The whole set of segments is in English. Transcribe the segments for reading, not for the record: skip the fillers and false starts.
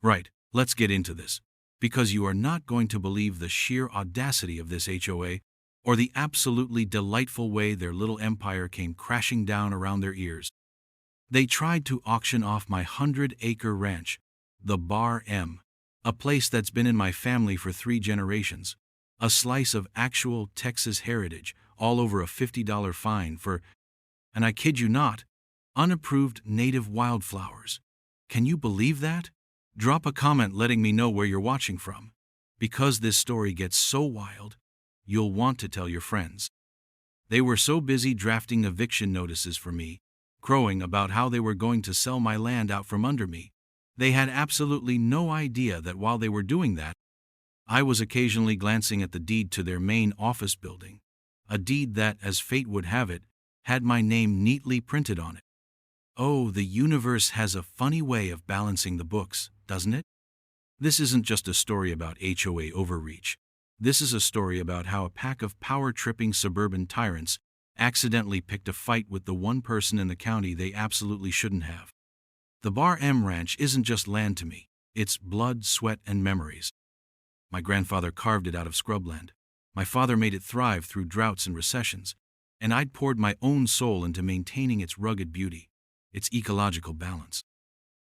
Right, let's get into this. Because you are not going to believe the sheer audacity of this HOA, or the absolutely delightful way their little empire came crashing down around their ears. They tried to auction off my 100-acre ranch, the Bar M, a place that's been in my family for 3 generations, a slice of actual Texas heritage, all over a $50 fine for, and I kid you not, unapproved native wildflowers. Can you believe that? Drop a comment letting me know where you're watching from. Because this story gets so wild, you'll want to tell your friends. They were so busy drafting eviction notices for me, crowing about how they were going to sell my land out from under me. They had absolutely no idea that while they were doing that, I was occasionally glancing at the deed to their main office building, a deed that, as fate would have it, had my name neatly printed on it. Oh, the universe has a funny way of balancing the books, doesn't it? This isn't just a story about HOA overreach. This is a story about how a pack of power-tripping suburban tyrants accidentally picked a fight with the one person in the county they absolutely shouldn't have. The Bar M Ranch isn't just land to me, it's blood, sweat, and memories. My grandfather carved it out of scrubland. My father made it thrive through droughts and recessions, and I'd poured my own soul into maintaining its rugged beauty, its ecological balance.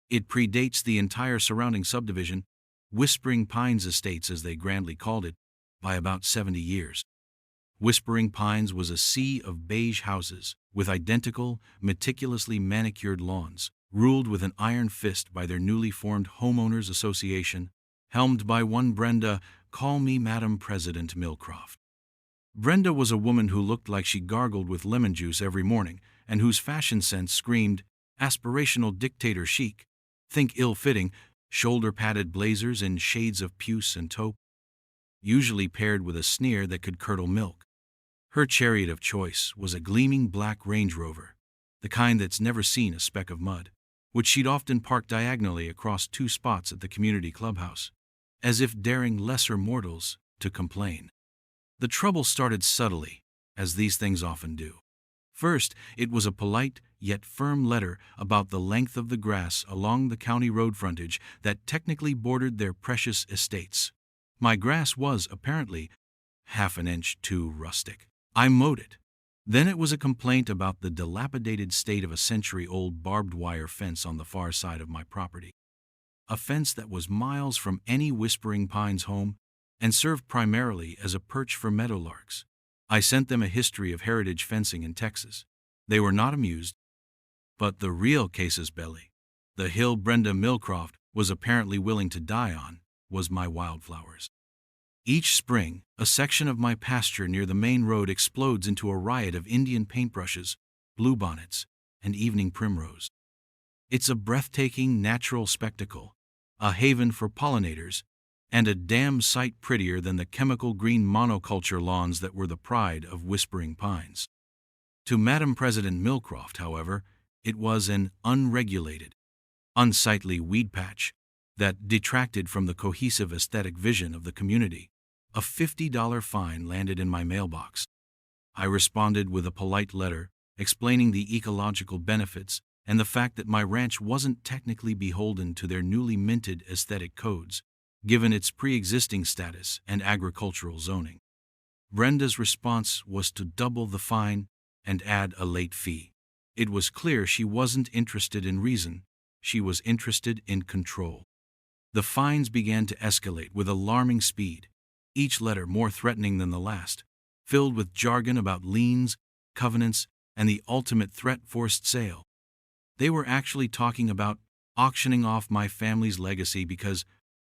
It predates the entire surrounding subdivision, Whispering Pines Estates as they grandly called it, by about 70 years. Whispering Pines was a sea of beige houses, with identical, meticulously manicured lawns, ruled with an iron fist by their newly formed Homeowners Association, helmed by one Brenda, call me Madam President Millcroft. Brenda was a woman who looked like she gargled with lemon juice every morning, and whose fashion sense screamed aspirational dictator chic. Think ill-fitting, shoulder-padded blazers in shades of puce and taupe, usually paired with a sneer that could curdle milk. Her chariot of choice was a gleaming black Range Rover, the kind that's never seen a speck of mud, which she'd often park diagonally across 2 spots at the community clubhouse, as if daring lesser mortals to complain. The trouble started subtly, as these things often do. First, it was a polite yet firm letter about the length of the grass along the county road frontage that technically bordered their precious estates. My grass was, apparently, half an inch too rustic. I mowed it. Then it was a complaint about the dilapidated state of a century-old barbed wire fence on the far side of my property. A fence that was miles from any Whispering Pines home and served primarily as a perch for meadowlarks. I sent them a history of heritage fencing in Texas. They were not amused. But the real casus belli, the hill Brenda Millcroft was apparently willing to die on, was my wildflowers. Each spring, a section of my pasture near the main road explodes into a riot of Indian paintbrushes, bluebonnets, and evening primrose. It's a breathtaking natural spectacle, a haven for pollinators, and a damn sight prettier than the chemical green monoculture lawns that were the pride of Whispering Pines. To Madam President Millcroft, however, it was an unregulated, unsightly weed patch that detracted from the cohesive aesthetic vision of the community. A $50 fine landed in my mailbox. I responded with a polite letter explaining the ecological benefits and the fact that my ranch wasn't technically beholden to their newly minted aesthetic codes, given its pre-existing status and agricultural zoning. Brenda's response was to double the fine and add a late fee. It was clear she wasn't interested in reason, she was interested in control. The fines began to escalate with alarming speed, each letter more threatening than the last, filled with jargon about liens, covenants, and the ultimate threat forced sale. They were actually talking about auctioning off my family's legacy because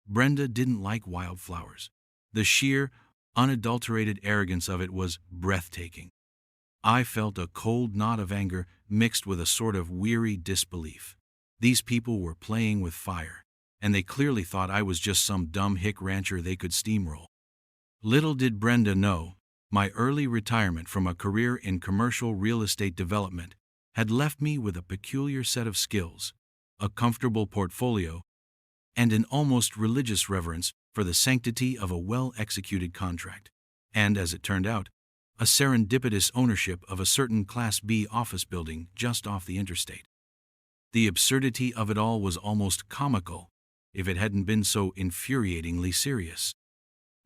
Brenda didn't like wildflowers. The sheer, unadulterated arrogance of it was breathtaking. I felt a cold knot of anger mixed with a sort of weary disbelief. These people were playing with fire, and they clearly thought I was just some dumb hick rancher they could steamroll. Little did Brenda know, my early retirement from a career in commercial real estate development had left me with a peculiar set of skills, a comfortable portfolio, and an almost religious reverence for the sanctity of a well-executed contract, and, as it turned out, a serendipitous ownership of a certain Class B office building just off the interstate. The absurdity of it all was almost comical, if it hadn't been so infuriatingly serious.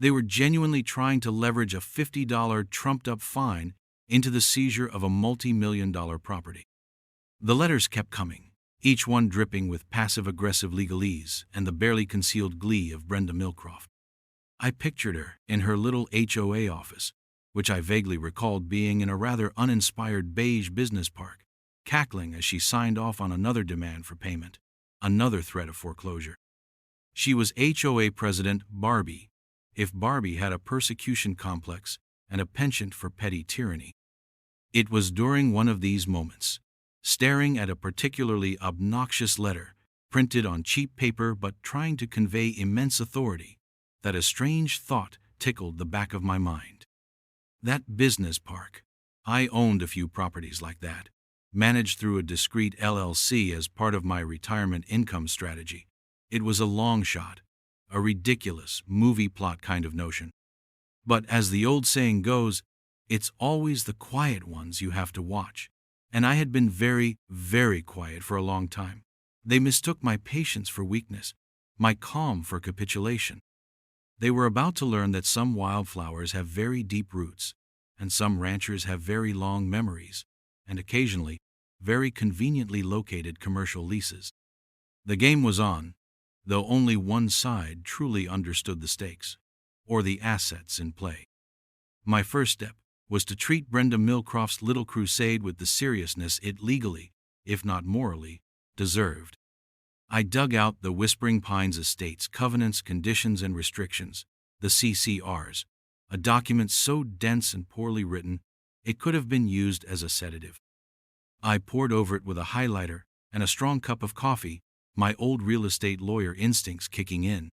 They were genuinely trying to leverage a $50 trumped-up fine into the seizure of a multi-million-dollar property. The letters kept coming, each one dripping with passive-aggressive legalese and the barely concealed glee of Brenda Millcroft. I pictured her in her little HOA office, which I vaguely recalled being in a rather uninspired beige business park, cackling as she signed off on another demand for payment, another threat of foreclosure. She was HOA President Barbie, if Barbie had a persecution complex and a penchant for petty tyranny. It was during one of these moments, staring at a particularly obnoxious letter, printed on cheap paper but trying to convey immense authority, that a strange thought tickled the back of my mind. That business park. I owned a few properties like that, managed through a discreet LLC as part of my retirement income strategy. It was a long shot, a ridiculous movie plot kind of notion. But as the old saying goes, it's always the quiet ones you have to watch. And I had been very, very quiet for a long time. They mistook my patience for weakness, my calm for capitulation. They were about to learn that some wildflowers have very deep roots, and some ranchers have very long memories, and occasionally, very conveniently located commercial leases. The game was on, though only one side truly understood the stakes, or the assets in play. My first step was to treat Brenda Millcroft's little crusade with the seriousness it legally, if not morally, deserved. I dug out the Whispering Pines Estate's Covenants, Conditions, and Restrictions, the CCRs, a document so dense and poorly written it could have been used as a sedative. I pored over it with a highlighter and a strong cup of coffee, my old real estate lawyer instincts kicking in.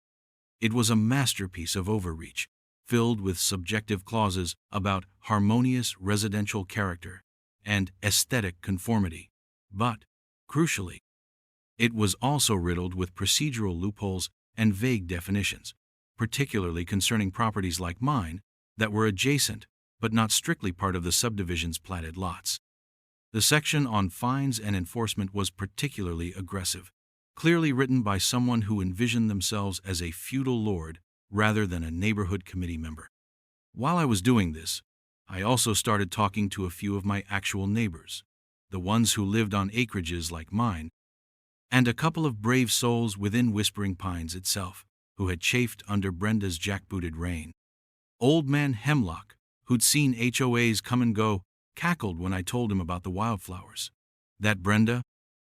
It was a masterpiece of overreach, filled with subjective clauses about harmonious residential character and aesthetic conformity. But, crucially, it was also riddled with procedural loopholes and vague definitions, particularly concerning properties like mine that were adjacent but not strictly part of the subdivision's platted lots. The section on fines and enforcement was particularly aggressive, clearly written by someone who envisioned themselves as a feudal lord rather than a neighborhood committee member. While I was doing this, I also started talking to a few of my actual neighbors, the ones who lived on acreages like mine, and a couple of brave souls within Whispering Pines itself, who had chafed under Brenda's jackbooted reign. Old man Hemlock, who'd seen HOAs come and go, cackled when I told him about the wildflowers. "That Brenda,"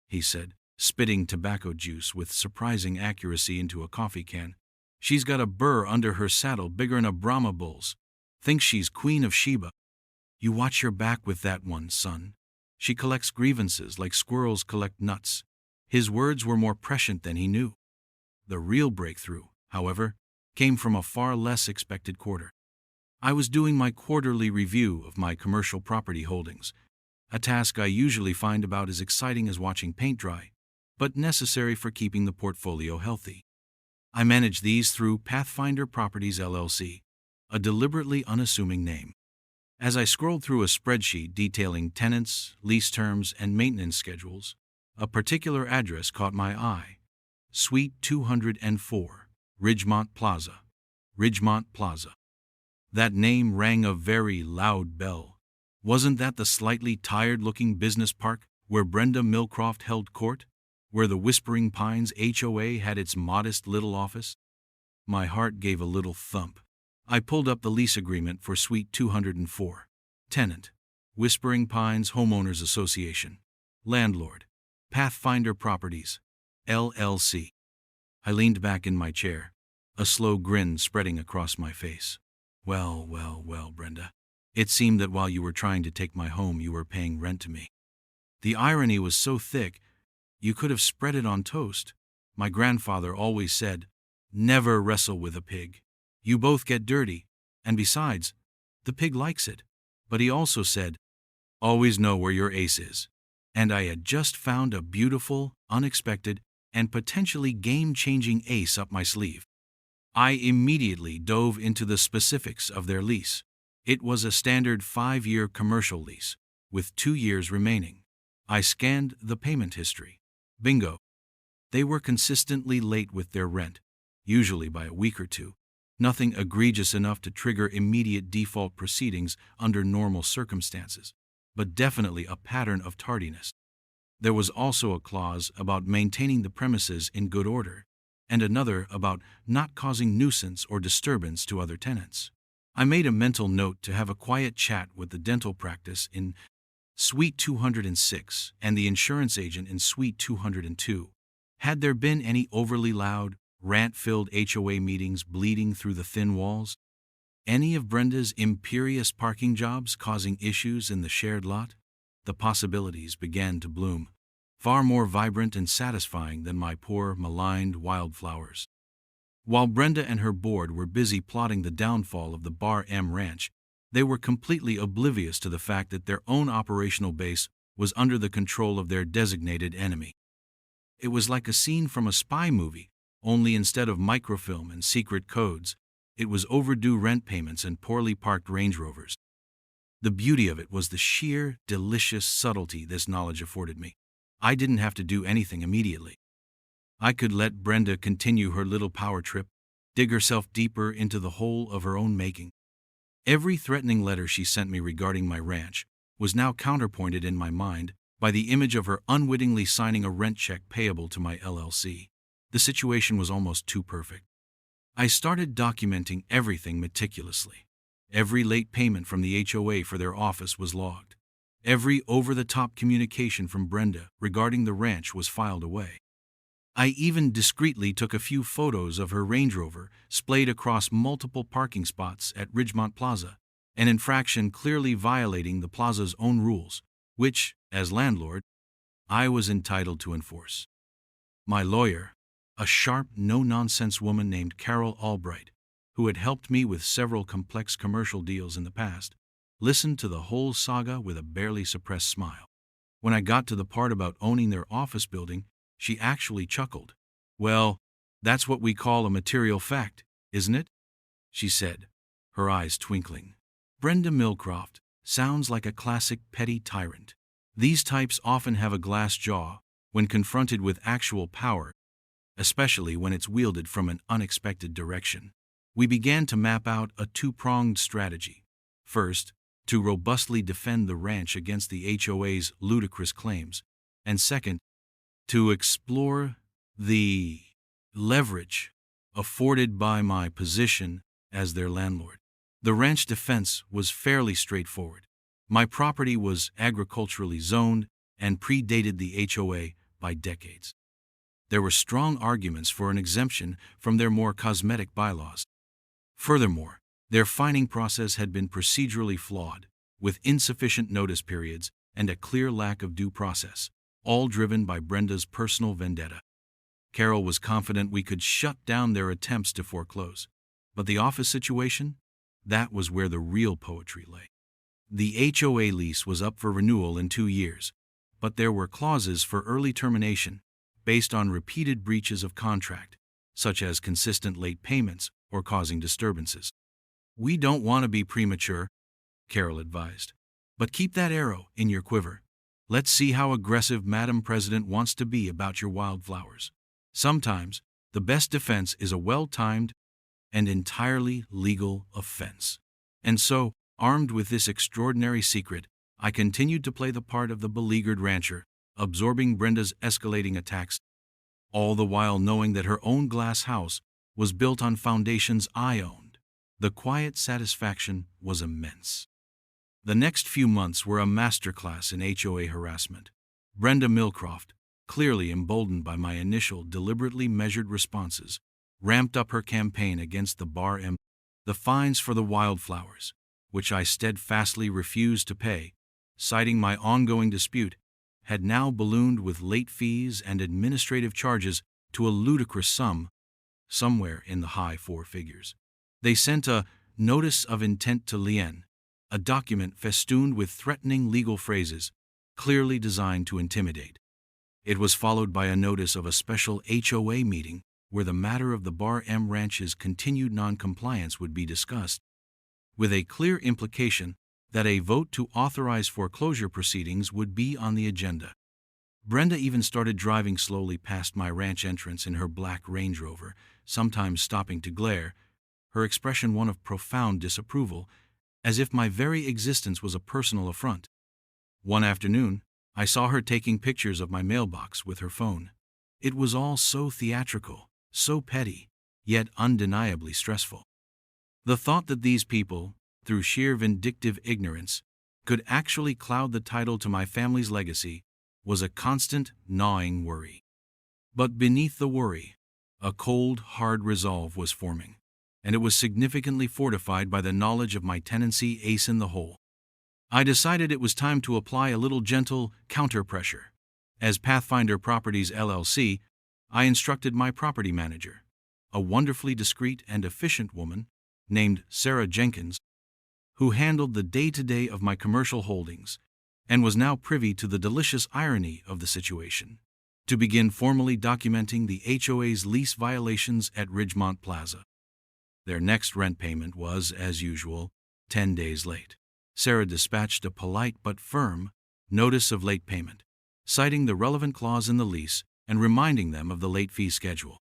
he said, spitting tobacco juice with surprising accuracy into a coffee can, "she's got a burr under her saddle bigger'n a Brahma bull's. Thinks she's Queen of Sheba. You watch your back with that one, son. She collects grievances like squirrels collect nuts." His words were more prescient than he knew. The real breakthrough, however, came from a far less expected quarter. I was doing my quarterly review of my commercial property holdings, a task I usually find about as exciting as watching paint dry, but necessary for keeping the portfolio healthy. I manage these through Pathfinder Properties LLC, a deliberately unassuming name. As I scrolled through a spreadsheet detailing tenants, lease terms, and maintenance schedules, a particular address caught my eye. Suite 204, Ridgemont Plaza. Ridgemont Plaza. That name rang a very loud bell. Wasn't that the slightly tired-looking business park where Brenda Millcroft held court? Where the Whispering Pines HOA had its modest little office? My heart gave a little thump. I pulled up the lease agreement for Suite 204. Tenant, Whispering Pines Homeowners Association. Landlord, Pathfinder Properties, LLC. I leaned back in my chair, a slow grin spreading across my face. Well, well, well, Brenda. It seemed that while you were trying to take my home, you were paying rent to me. The irony was so thick, you could have spread it on toast. My grandfather always said, "Never wrestle with a pig. You both get dirty, and besides, the pig likes it." But he also said, "Always know where your ace is." And I had just found a beautiful, unexpected, and potentially game-changing ace up my sleeve. I immediately dove into the specifics of their lease. It was a standard 5-year commercial lease, with 2 years remaining. I scanned the payment history. Bingo. They were consistently late with their rent, usually by a week or two. Nothing egregious enough to trigger immediate default proceedings under normal circumstances, but definitely a pattern of tardiness. There was also a clause about maintaining the premises in good order, and another about not causing nuisance or disturbance to other tenants. I made a mental note to have a quiet chat with the dental practice in Suite 206 and the insurance agent in Suite 202. Had there been any overly loud, rant-filled HOA meetings bleeding through the thin walls? Any of Brenda's imperious parking jobs causing issues in the shared lot? The possibilities began to bloom, far more vibrant and satisfying than my poor, maligned wildflowers. While Brenda and her board were busy plotting the downfall of the Bar M Ranch, they were completely oblivious to the fact that their own operational base was under the control of their designated enemy. It was like a scene from a spy movie, only instead of microfilm and secret codes, it was overdue rent payments and poorly parked Range Rovers. The beauty of it was the sheer, delicious subtlety this knowledge afforded me. I didn't have to do anything immediately. I could let Brenda continue her little power trip, dig herself deeper into the hole of her own making. Every threatening letter she sent me regarding my ranch was now counterpointed in my mind by the image of her unwittingly signing a rent check payable to my LLC. The situation was almost too perfect. I started documenting everything meticulously. Every late payment from the HOA for their office was logged. Every over-the-top communication from Brenda regarding the ranch was filed away. I even discreetly took a few photos of her Range Rover splayed across multiple parking spots at Ridgemont Plaza, an infraction clearly violating the plaza's own rules, which, as landlord, I was entitled to enforce. My lawyer, a sharp, no-nonsense woman named Carol Albbright, who had helped me with several complex commercial deals in the past, listened to the whole saga with a barely suppressed smile. When I got to the part about owning their office building, she actually chuckled. "Well, that's what we call a material fact, isn't it?" she said, her eyes twinkling. Brenda Millcroft sounds like a classic petty tyrant. These types often have a glass jaw when confronted with actual power, especially when it's wielded from an unexpected direction. We began to map out a two-pronged strategy. First, to robustly defend the ranch against the HOA's ludicrous claims, and second, to explore the leverage afforded by my position as their landlord. The ranch defense was fairly straightforward. My property was agriculturally zoned and predated the HOA by decades. There were strong arguments for an exemption from their more cosmetic bylaws. Furthermore, their fining process had been procedurally flawed, with insufficient notice periods and a clear lack of due process, all driven by Brenda's personal vendetta. Carol was confident we could shut down their attempts to foreclose. But the office situation? That was where the real poetry lay. The HOA lease was up for renewal in 2 years, but there were clauses for early termination based on repeated breaches of contract, such as consistent late payments or causing disturbances. "We don't want to be premature," Carol advised, "but keep that arrow in your quiver. Let's see how aggressive Madam President wants to be about your wildflowers. Sometimes, the best defense is a well-timed and entirely legal offense." And so, armed with this extraordinary secret, I continued to play the part of the beleaguered rancher, absorbing Brenda's escalating attacks, all the while knowing that her own glass house was built on foundations I owned. The quiet satisfaction was immense. The next few months were a masterclass in HOA harassment. Brenda Millcroft, clearly emboldened by my initial deliberately measured responses, ramped up her campaign against the Bar M. The fines for the wildflowers, which I steadfastly refused to pay, citing my ongoing dispute, had now ballooned with late fees and administrative charges to a ludicrous sum, somewhere in the high 4 figures. They sent a notice of intent to lien, a document festooned with threatening legal phrases, clearly designed to intimidate. It was followed by a notice of a special HOA meeting where the matter of the Bar M Ranch's continued noncompliance would be discussed, with a clear implication that a vote to authorize foreclosure proceedings would be on the agenda. Brenda even started driving slowly past my ranch entrance in her black Range Rover, sometimes stopping to glare, her expression one of profound disapproval, as if my very existence was a personal affront. One afternoon, I saw her taking pictures of my mailbox with her phone. It was all so theatrical, so petty, yet undeniably stressful. The thought that these people, through sheer vindictive ignorance, could actually cloud the title to my family's legacy was a constant, gnawing worry. But beneath the worry, a cold, hard resolve was forming, and it was significantly fortified by the knowledge of my tenancy ace in the hole. I decided it was time to apply a little gentle counter-pressure. As Pathfinder Properties LLC, I instructed my property manager, a wonderfully discreet and efficient woman named Sarah Jenkins, who handled the day-to-day of my commercial holdings and was now privy to the delicious irony of the situation, to begin formally documenting the HOA's lease violations at Ridgemont Plaza. Their next rent payment was, as usual, 10 days late. Sarah dispatched a polite but firm notice of late payment, citing the relevant clause in the lease and reminding them of the late fee schedule.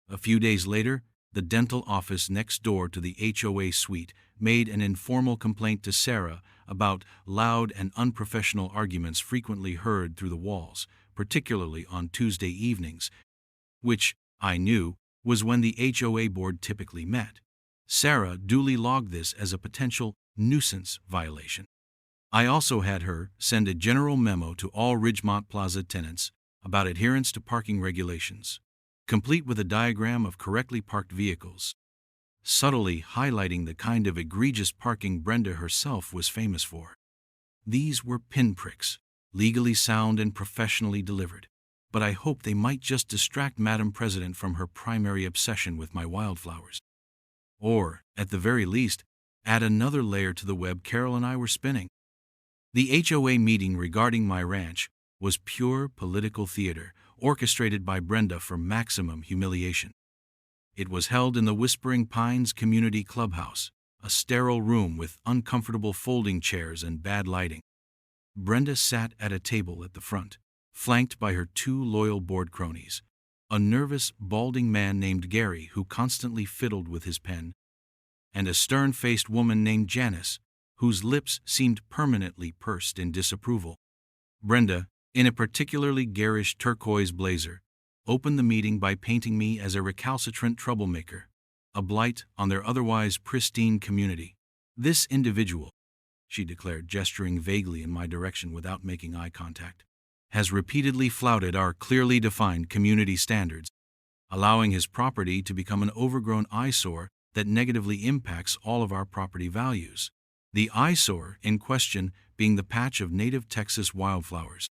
A few days later, the dental office next door to the HOA suite made an informal complaint to Sarah about loud and unprofessional arguments frequently heard through the walls, particularly on Tuesday evenings, which, I knew, was when the HOA board typically met. Sarah duly logged this as a potential nuisance violation. I also had her send a general memo to all Ridgemont Plaza tenants about adherence to parking regulations, complete with a diagram of correctly parked vehicles, subtly highlighting the kind of egregious parking Brenda herself was famous for. These were pinpricks, legally sound and professionally delivered, but I hoped they might just distract Madam President from her primary obsession with my wildflowers. Or, at the very least, add another layer to the web Carol and I were spinning. The HOA meeting regarding my ranch was pure political theater, orchestrated by Brenda for maximum humiliation. It was held in the Whispering Pines Community Clubhouse, a sterile room with uncomfortable folding chairs and bad lighting. Brenda sat at a table at the front, flanked by her two loyal board cronies, a nervous, balding man named Gary who constantly fiddled with his pen, and a stern-faced woman named Janice, whose lips seemed permanently pursed in disapproval. Brenda, in a particularly garish turquoise blazer, opened the meeting by painting me as a recalcitrant troublemaker, a blight on their otherwise pristine community. "This individual," she declared, gesturing vaguely in my direction without making eye contact, "has repeatedly flouted our clearly defined community standards, allowing his property to become an overgrown eyesore that negatively impacts all of our property values. The eyesore in question being the patch of native Texas wildflowers."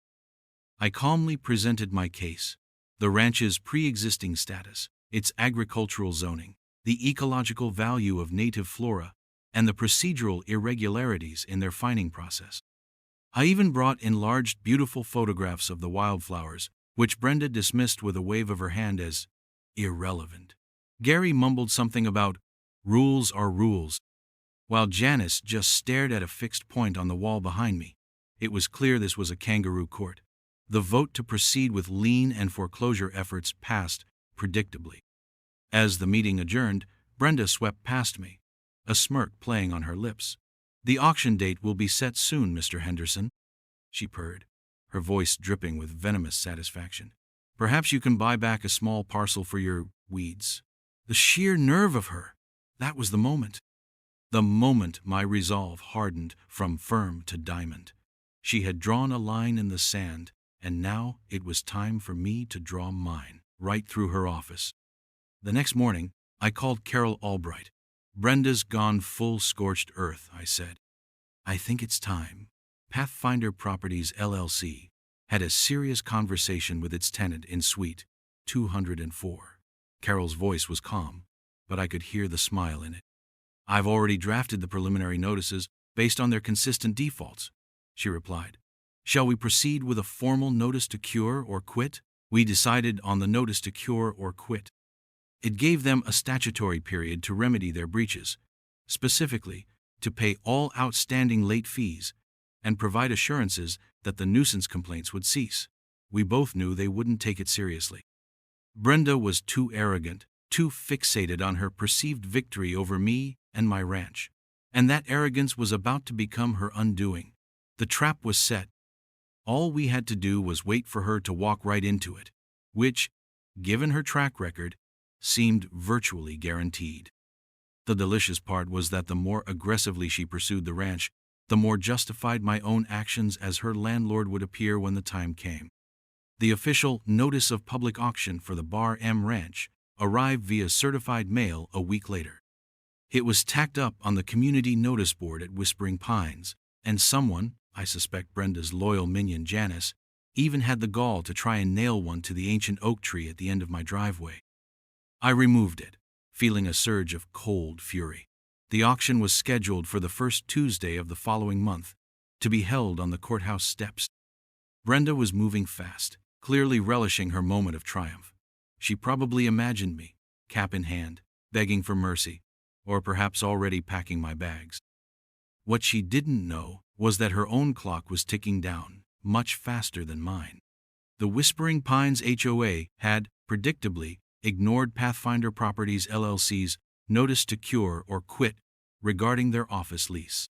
I calmly presented my case: the ranch's pre-existing status, its agricultural zoning, the ecological value of native flora, and the procedural irregularities in their fining process. I even brought enlarged, beautiful photographs of the wildflowers, which Brenda dismissed with a wave of her hand as irrelevant. Gary mumbled something about "rules are rules," while Janice just stared at a fixed point on the wall behind me. It was clear this was a kangaroo court. The vote to proceed with lien and foreclosure efforts passed predictably. As the meeting adjourned, Brenda swept past me, a smirk playing on her lips. "The auction date will be set soon, Mr. Henderson," she purred, her voice dripping with venomous satisfaction. "Perhaps you can buy back a small parcel for your weeds." The sheer nerve of her! That was the moment. The moment my resolve hardened from firm to diamond. She had drawn a line in the sand, and now it was time for me to draw mine, right through her office. The next morning, I called Carol Albbright. "Brenda's gone full scorched earth," I said. "I think it's time." Pathfinder Properties LLC had a serious conversation with its tenant in Suite 204. Carol's voice was calm, but I could hear the smile in it. "I've already drafted the preliminary notices based on their consistent defaults," she replied. "Shall we proceed with a formal notice to cure or quit?" We decided on the notice to cure or quit. It gave them a statutory period to remedy their breaches, specifically to pay all outstanding late fees and provide assurances that the nuisance complaints would cease. we both knew they wouldn't take it seriously. Brenda was too arrogant, too fixated on her perceived victory over me and my ranch. And that arrogance was about to become her undoing. The trap was set. All we had to do was wait for her to walk right into it, which, given her track record, seemed virtually guaranteed. The delicious part was that the more aggressively she pursued the ranch, the more justified my own actions as her landlord would appear when the time came. The official Notice of Public Auction for the Bar M Ranch arrived via certified mail a week later. It was tacked up on the community notice board at Whispering Pines, and someone, I suspect Brenda's loyal minion Janice, even had the gall to try and nail one to the ancient oak tree at the end of my driveway. I removed it, feeling a surge of cold fury. The auction was scheduled for the first Tuesday of the following month, to be held on the courthouse steps. Brenda was moving fast, clearly relishing her moment of triumph. She probably imagined me, cap in hand, begging for mercy, or perhaps already packing my bags. What she didn't know was that her own clock was ticking down, much faster than mine. The Whispering Pines HOA had, predictably, ignored Pathfinder Properties LLC's notice to cure or quit regarding their office lease.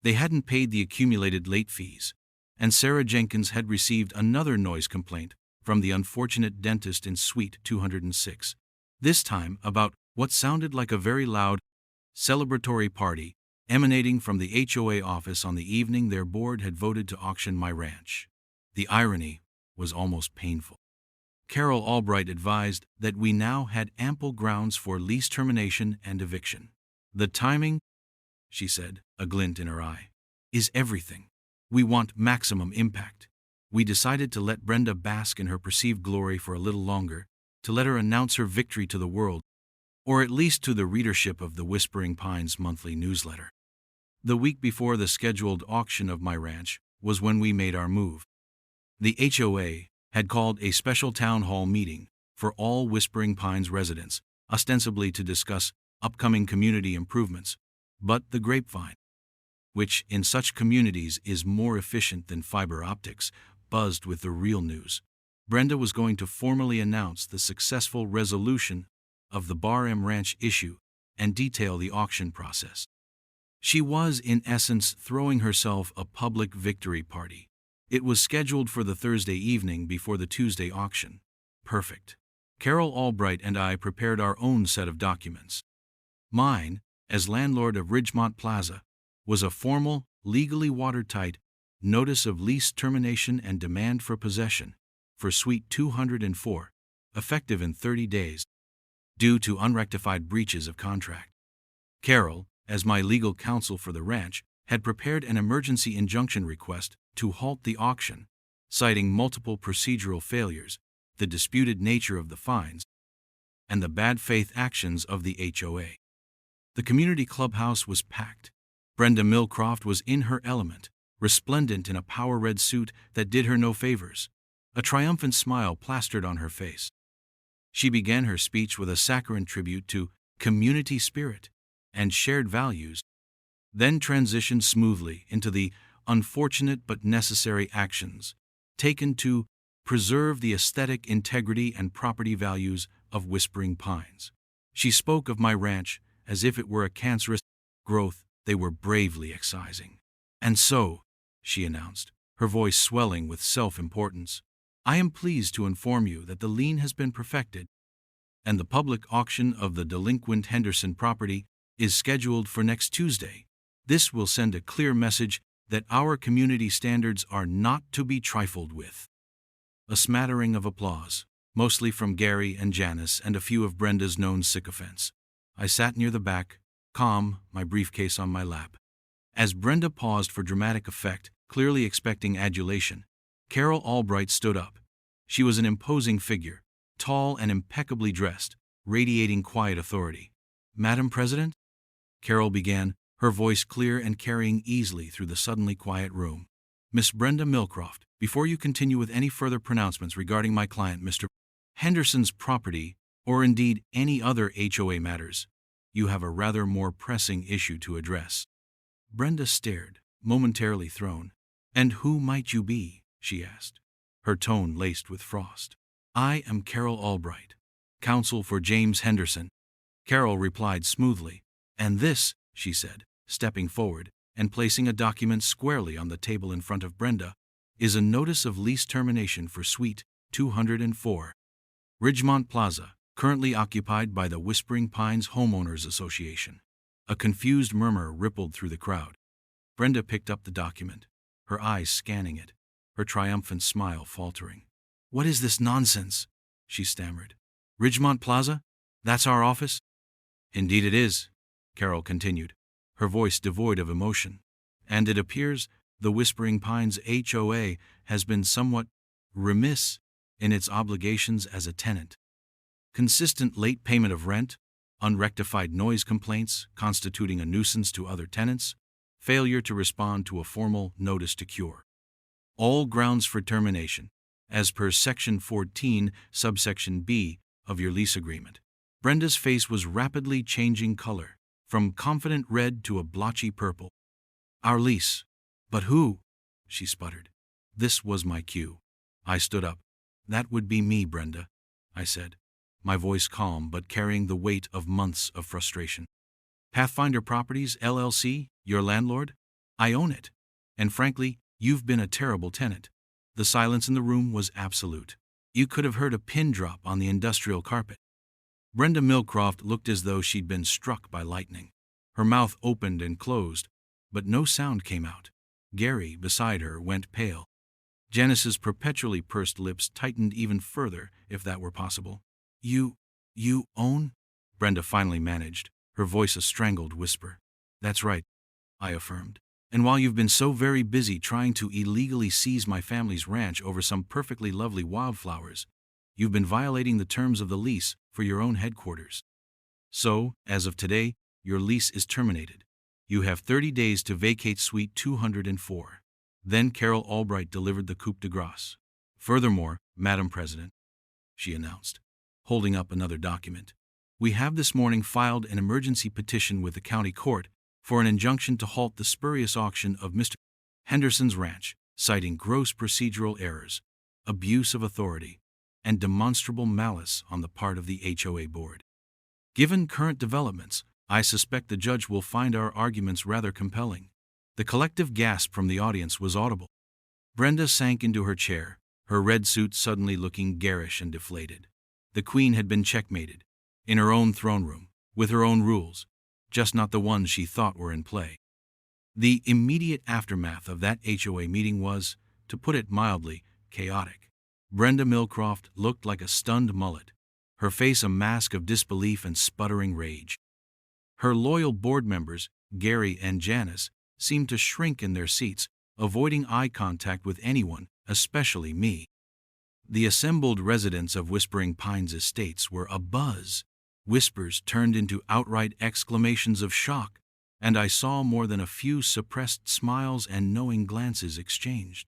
They hadn't paid the accumulated late fees, and Sarah Jenkins had received another noise complaint from the unfortunate dentist in Suite 206, this time about what sounded like a very loud, celebratory party emanating from the HOA office on the evening their board had voted to auction my ranch. The irony was almost painful. Carol Albbright advised that we now had ample grounds for lease termination and eviction. The timing, she said, a glint in her eye, is everything. We want maximum impact. We decided to let Brenda bask in her perceived glory for a little longer, to let her announce her victory to the world, or at least to the readership of the Whispering Pines monthly newsletter. The week before the scheduled auction of my ranch was when we made our move. The HOA had called a special town hall meeting for all Whispering Pines residents, ostensibly to discuss upcoming community improvements, but the grapevine, which in such communities is more efficient than fiber optics, buzzed with the real news. Brenda was going to formally announce the successful resolution of the Bar M Ranch issue and detail the auction process. She was, in essence, throwing herself a public victory party. It was scheduled for the Thursday evening before the Tuesday auction. Perfect. Carol Albbright and I prepared our own set of documents. Mine, as landlord of Ridgemont Plaza, was a formal, legally watertight notice of lease termination and demand for possession for Suite 204, effective in 30 days, due to unrectified breaches of contract. Carol, as my legal counsel for the ranch, had prepared an emergency injunction request to halt the auction, citing multiple procedural failures, the disputed nature of the fines, and the bad faith actions of the HOA. The community clubhouse was packed. Brenda Millcroft was in her element, resplendent in a power red suit that did her no favors, a triumphant smile plastered on her face. She began her speech with a saccharine tribute to community spirit and shared values, then transitioned smoothly into the unfortunate but necessary actions taken to preserve the aesthetic integrity and property values of Whispering Pines. She spoke of my ranch as if it were a cancerous growth they were bravely excising. And so, she announced, her voice swelling with self-importance, I am pleased to inform you that the lien has been perfected, and the public auction of the delinquent Henderson property is scheduled for next Tuesday. This will send a clear message that our community standards are not to be trifled with. A smattering of applause, mostly from Gary and Janice and a few of Brenda's known sycophants. I sat near the back, calm, my briefcase on my lap. As Brenda paused for dramatic effect, clearly expecting adulation, Carol Albbright stood up. She was an imposing figure, tall and impeccably dressed, radiating quiet authority. Madam President? Carol began, her voice clear and carrying easily through the suddenly quiet room. Miss Brenda Millcroft, before you continue with any further pronouncements regarding my client Mr. Henderson's property, or indeed any other HOA matters, you have a rather more pressing issue to address. Brenda stared, momentarily thrown. And who might you be? She asked. her tone laced with frost. "I am Carol Albbright, counsel for James Henderson." Carol replied smoothly. "And this," she said, stepping forward and placing a document squarely on the table in front of Brenda, "is a notice of lease termination for Suite 204, Ridgemont Plaza, currently occupied by the Whispering Pines Homeowners Association." A confused murmur rippled through the crowd. Brenda picked up the document, her eyes scanning it, her triumphant smile faltering. "What is this nonsense?" she stammered. "Ridgemont Plaza? That's our office?" "Indeed it is," Carol continued, her voice devoid of emotion. "And it appears the Whispering Pines HOA has been somewhat remiss in its obligations as a tenant. Consistent late payment of rent, unrectified noise complaints constituting a nuisance to other tenants, failure to respond to a formal notice to cure. All grounds for termination, as per Section 14, subsection B of your lease agreement." Brenda's face was rapidly changing color, from confident red to a blotchy purple. "Our lease? But who?" she sputtered. This was my cue. I stood up. "That would be me, Brenda," I said, my voice calm but carrying the weight of months of frustration. "Pathfinder Properties, LLC, your landlord? I own it. And frankly, you've been a terrible tenant." The silence in the room was absolute. You could have heard a pin drop on the industrial carpet. Brenda Millcroft looked as though she'd been struck by lightning. Her mouth opened and closed, but no sound came out. Gary, beside her, went pale. Janice's perpetually pursed lips tightened even further, if that were possible. You own?" Brenda finally managed, her voice a strangled whisper. "That's right," I affirmed. "And while you've been so very busy trying to illegally seize my family's ranch over some perfectly lovely wildflowers, you've been violating the terms of the lease for your own headquarters. So, as of today, your lease is terminated. You have 30 days to vacate Suite 204. Then Carol Albbright delivered the coup de grace. "Furthermore, Madam President," she announced, holding up another document, "we have this morning filed an emergency petition with the county court for an injunction to halt the spurious auction of Mr. Henderson's ranch, citing gross procedural errors, abuse of authority, and demonstrable malice on the part of the HOA board. Given current developments, I suspect the judge will find our arguments rather compelling." The collective gasp from the audience was audible. Brenda sank into her chair, her red suit suddenly looking garish and deflated. The queen had been checkmated, in her own throne room, with her own rules, just not the ones she thought were in play. The immediate aftermath of that HOA meeting was, to put it mildly, chaotic. Brenda Millcroft looked like a stunned mullet, her face a mask of disbelief and sputtering rage. Her loyal board members, Gary and Janice, seemed to shrink in their seats, avoiding eye contact with anyone, especially me. The assembled residents of Whispering Pines Estates were abuzz. Whispers turned into outright exclamations of shock, and I saw more than a few suppressed smiles and knowing glances exchanged.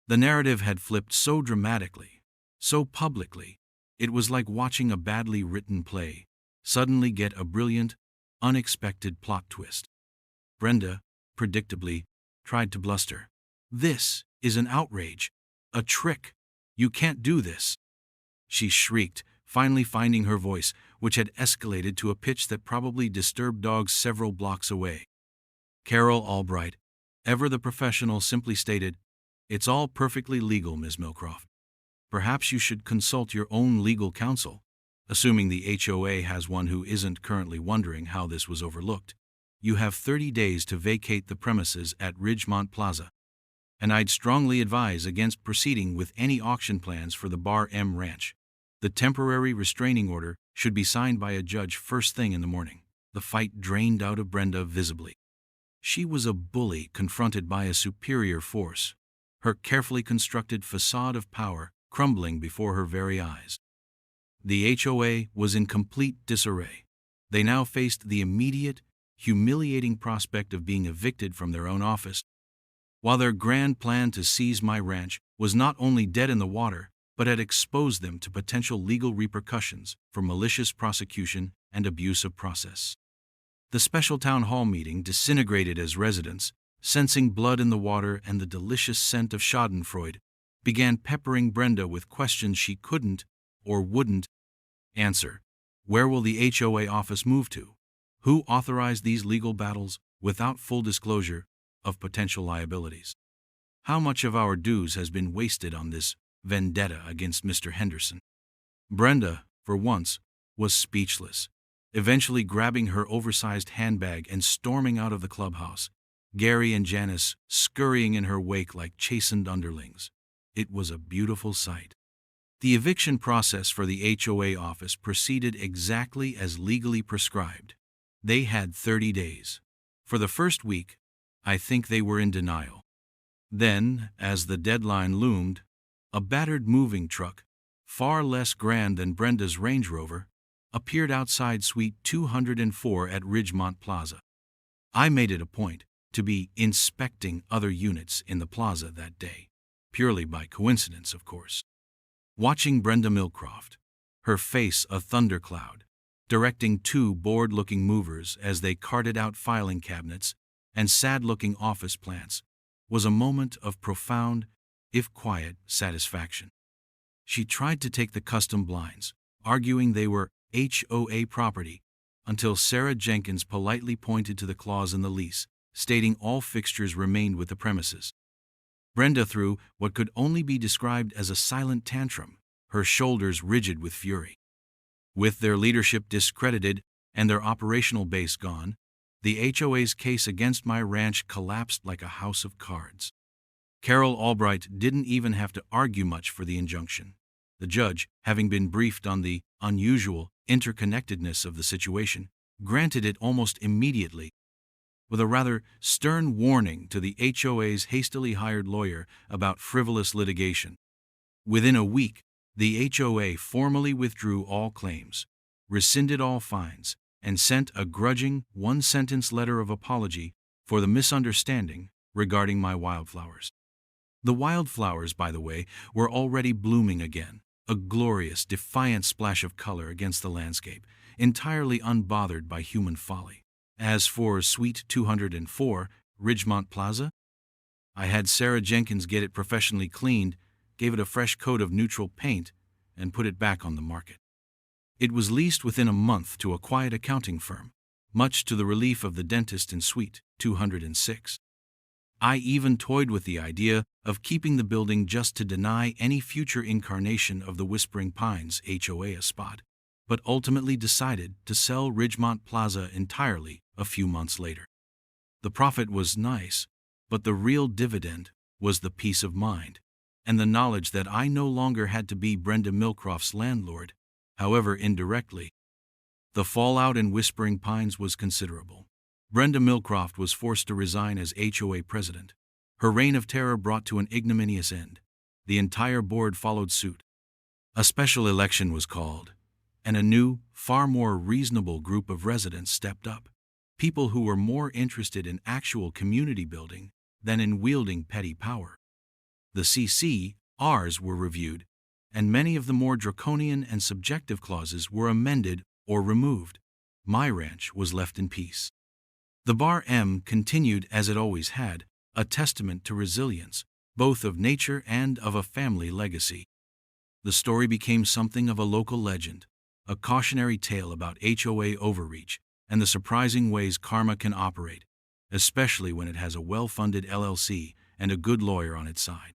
The narrative had flipped so dramatically, so publicly, it was like watching a badly written play suddenly get a brilliant, unexpected plot twist. Brenda, predictably, tried to bluster. "This is an outrage, a trick. You can't do this," she shrieked, finally finding her voice, which had escalated to a pitch that probably disturbed dogs several blocks away. Carol Albbright, ever the professional, simply stated, "It's all perfectly legal, Ms. Millcroft. Perhaps you should consult your own legal counsel, assuming the HOA has one who isn't currently wondering how this was overlooked. You have 30 days to vacate the premises at Ridgemont Plaza. And I'd strongly advise against proceeding with any auction plans for the Bar M Ranch. The temporary restraining order should be signed by a judge first thing in the morning." The fight drained out of Brenda visibly. She was a bully confronted by a superior force, her carefully constructed facade of power crumbling before her very eyes. The HOA was in complete disarray. They now faced the immediate, humiliating prospect of being evicted from their own office, while their grand plan to seize my ranch was not only dead in the water, but had exposed them to potential legal repercussions for malicious prosecution and abuse of process. The special town hall meeting disintegrated as residents, sensing blood in the water and the delicious scent of schadenfreude, began peppering Brenda with questions she couldn't or wouldn't answer. Where will the HOA office move to? Who authorized these legal battles without full disclosure of potential liabilities? How much of our dues has been wasted on this vendetta against Mr. Henderson? Brenda, for once, was speechless, eventually grabbing her oversized handbag and storming out of the clubhouse, Gary and Janice scurrying in her wake like chastened underlings. It was a beautiful sight. The eviction process for the HOA office proceeded exactly as legally prescribed. They had 30 days. For the first week, I think they were in denial. Then, as the deadline loomed, a battered moving truck, far less grand than Brenda's Range Rover, appeared outside Suite 204 at Ridgemont Plaza. I made it a point to be inspecting other units in the plaza that day, purely by coincidence, of course. Watching Brenda Millcroft, her face a thundercloud, directing two bored-looking movers as they carted out filing cabinets and sad-looking office plants, was a moment of profound, if quiet, satisfaction. She tried to take the custom blinds, arguing they were HOA property, until Sarah Jenkins politely pointed to the clause in the lease, stating all fixtures remained with the premises. Brenda threw what could only be described as a silent tantrum, her shoulders rigid with fury. With their leadership discredited and their operational base gone, the HOA's case against my ranch collapsed like a house of cards. Carol Albbright didn't even have to argue much for the injunction. The judge, having been briefed on the unusual interconnectedness of the situation, granted it almost immediately, with a rather stern warning to the HOA's hastily hired lawyer about frivolous litigation. Within a week, the HOA formally withdrew all claims, rescinded all fines, and sent a grudging one-sentence letter of apology for the misunderstanding regarding my wildflowers. The wildflowers, by the way, were already blooming again, a glorious, defiant splash of color against the landscape, entirely unbothered by human folly. As for Suite 204, Ridgemont Plaza, I had Sarah Jenkins get it professionally cleaned, gave it a fresh coat of neutral paint, and put it back on the market. It was leased within a month to a quiet accounting firm, much to the relief of the dentist in Suite 206. I even toyed with the idea of keeping the building just to deny any future incarnation of the Whispering Pines HOA a spot, but ultimately decided to sell Ridgemont Plaza entirely a few months later. The profit was nice, but the real dividend was the peace of mind, and the knowledge that I no longer had to be Brenda Millcroft's landlord, however indirectly. The fallout in Whispering Pines was considerable. Brenda Millcroft was forced to resign as HOA president. Her reign of terror brought to an ignominious end. The entire board followed suit. A special election was called, and a new, far more reasonable group of residents stepped up. People who were more interested in actual community building than in wielding petty power. The CCRs were reviewed, and many of the more draconian and subjective clauses were amended or removed. My ranch was left in peace. The Bar M continued as it always had, a testament to resilience, both of nature and of a family legacy. The story became something of a local legend, a cautionary tale about HOA overreach and the surprising ways karma can operate, especially when it has a well-funded LLC and a good lawyer on its side.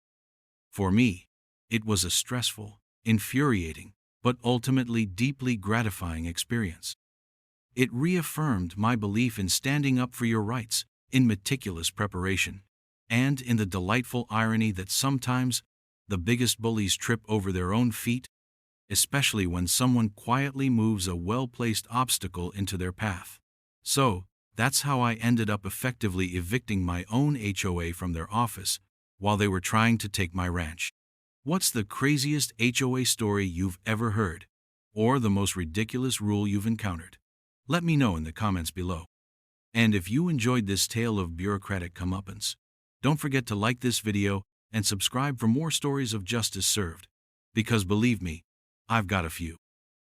For me, it was a stressful, infuriating, but ultimately deeply gratifying experience. It reaffirmed my belief in standing up for your rights, in meticulous preparation, and in the delightful irony that sometimes the biggest bullies trip over their own feet, especially when someone quietly moves a well-placed obstacle into their path. So, that's how I ended up effectively evicting my own HOA from their office while they were trying to take my ranch. What's the craziest HOA story you've ever heard, or the most ridiculous rule you've encountered? Let me know in the comments below. And if you enjoyed this tale of bureaucratic comeuppance, don't forget to like this video and subscribe for more stories of justice served, because believe me, I've got a few.